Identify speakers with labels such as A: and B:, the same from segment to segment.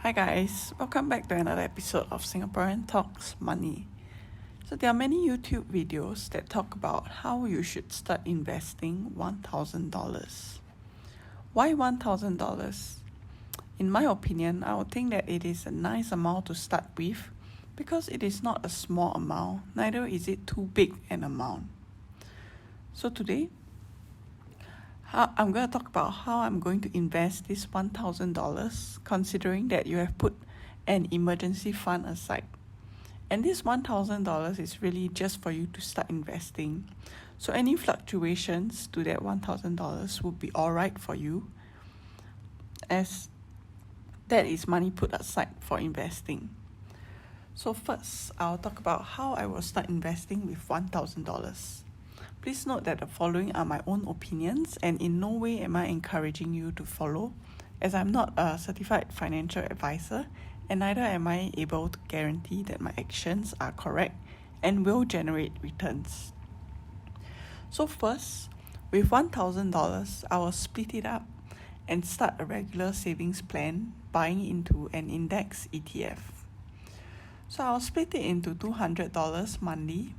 A: Hi guys, welcome back to another episode of Singaporean Talks Money. So there are many YouTube videos that talk about how you should start investing $1,000. Why $1,000? In my opinion, I would think that it is a nice amount to start with because it is not a small amount, neither is it too big an amount. So today, I'm going to talk about how I'm going to invest this $1,000 considering that you have put an emergency fund aside. And this $1,000 is really just for you to start investing. So any fluctuations to that $1,000 would be alright for you, as that is money put aside for investing. So first, I'll talk about how I will start investing with $1,000. Please note that the following are my own opinions and in no way am I encouraging you to follow, as I'm not a certified financial advisor and neither am I able to guarantee that my actions are correct and will generate returns. So first, with $1,000, I will split it up and start a regular savings plan buying into an index ETF. So I'll split it into $200 monthly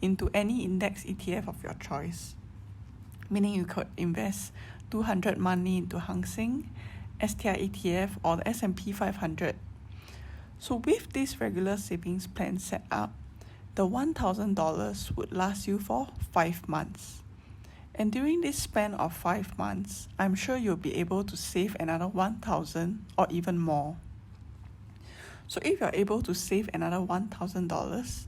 A: into any index ETF of your choice, meaning you could invest $200 monthly into Hang Seng, STI ETF or the S&P 500. So with this regular savings plan set up, the $1,000 would last you for 5 months. And during this span of 5 months, I'm sure you'll be able to save another $1,000 or even more. So if you're able to save another $1,000,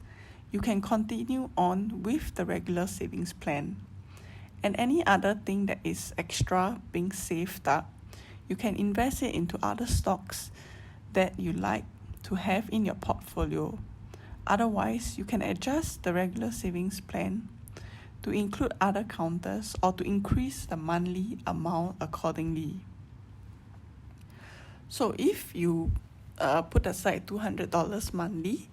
A: you can continue on with the regular savings plan. And any other thing that is extra being saved up, you can invest it into other stocks that you like to have in your portfolio. Otherwise, you can adjust the regular savings plan to include other counters or to increase the monthly amount accordingly. So if you put aside $200 monthly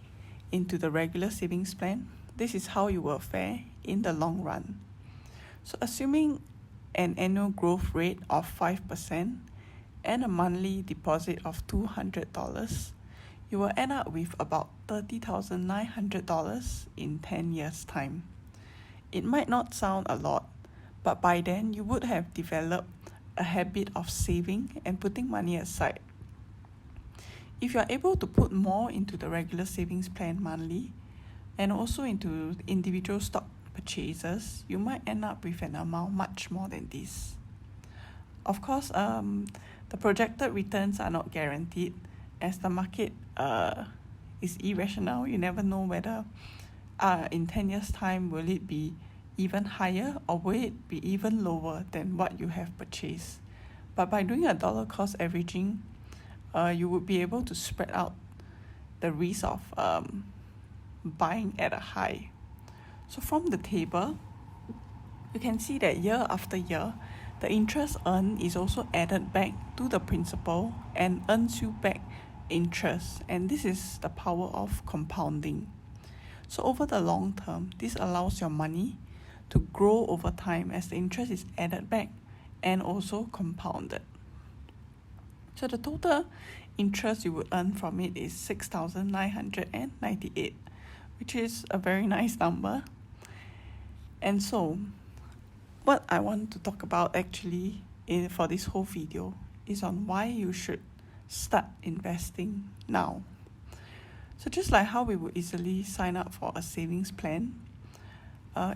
A: into the regular savings plan, this is how you will fare in the long run. So assuming an annual growth rate of 5% and a monthly deposit of $200, you will end up with about $30,900 in 10 years' time. It might not sound a lot, but by then you would have developed a habit of saving and putting money aside. If you are able to put more into the regular savings plan monthly and also into individual stock purchases, you might end up with an amount much more than this. Of course, the projected returns are not guaranteed as the market is irrational. You never know whether in 10 years' time will it be even higher or will it be even lower than what you have purchased. But by doing a dollar cost averaging, you would be able to spread out the risk of buying at a high. So from the table, you can see that year after year, the interest earned is also added back to the principal and earns you back interest. And this is the power of compounding. So over the long term, this allows your money to grow over time as the interest is added back and also compounded. So the total interest you would earn from it is $6,998, which is a very nice number. And so, what I want to talk about actually for this whole video is on why you should start investing now. So just like how we would easily sign up for a savings plan,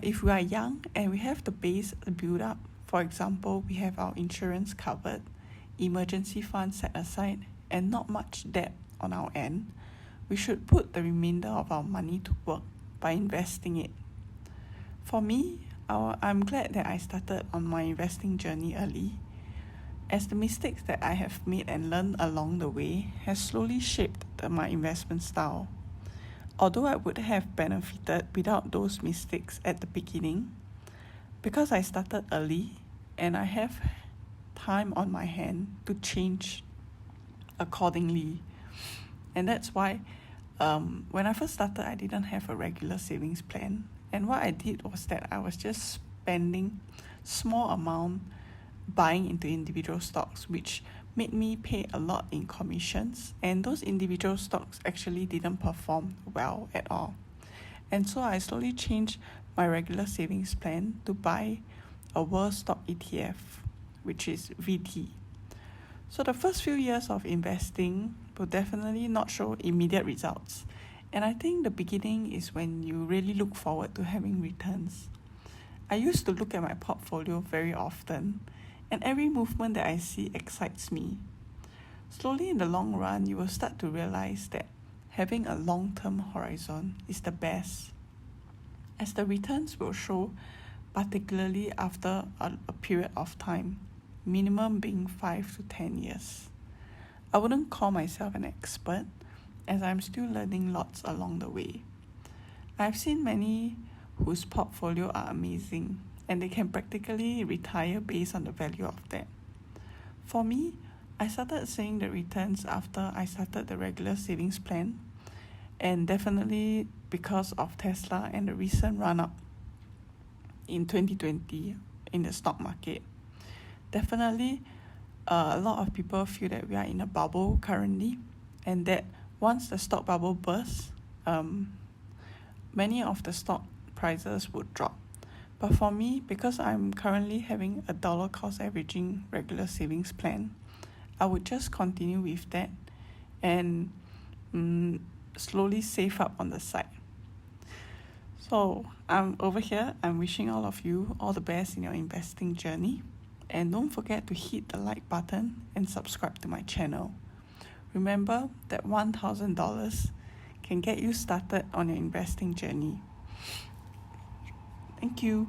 A: if we are young and we have the base build up, for example, we have our insurance covered, emergency fund set aside, and not much debt on our end, we should put the remainder of our money to work by investing it. For me, I'm glad that I started on my investing journey early, as the mistakes that I have made and learned along the way has slowly shaped my investment style. Although I would have benefited without those mistakes at the beginning, because I started early and I have time on my hand to change accordingly. And that's why when I first started, I didn't have a regular savings plan. And what I did was that I was just spending small amount buying into individual stocks, which made me pay a lot in commissions, and those individual stocks actually didn't perform well at all. And so I slowly changed my regular savings plan to buy a world stock ETF, which is VT. So the first few years of investing will definitely not show immediate results. And I think the beginning is when you really look forward to having returns. I used to look at my portfolio very often, and every movement that I see excites me. Slowly in the long run, you will start to realize that having a long-term horizon is the best, as the returns will show, particularly after a period of time, minimum being 5 to 10 years. I wouldn't call myself an expert, as I'm still learning lots along the way. I've seen many whose portfolio are amazing, and they can practically retire based on the value of that. For me, I started seeing the returns after I started the regular savings plan, and definitely because of Tesla and the recent run-up in 2020 in the stock market. Definitely, a lot of people feel that we are in a bubble currently, and that once the stock bubble bursts, many of the stock prices would drop. But for me, because I'm currently having a dollar cost averaging regular savings plan, I would just continue with that and slowly save up on the side. So I'm over here. I'm wishing all of you all the best in your investing journey. And don't forget to hit the like button and subscribe to my channel. Remember that $1,000 can get you started on your investing journey. Thank you.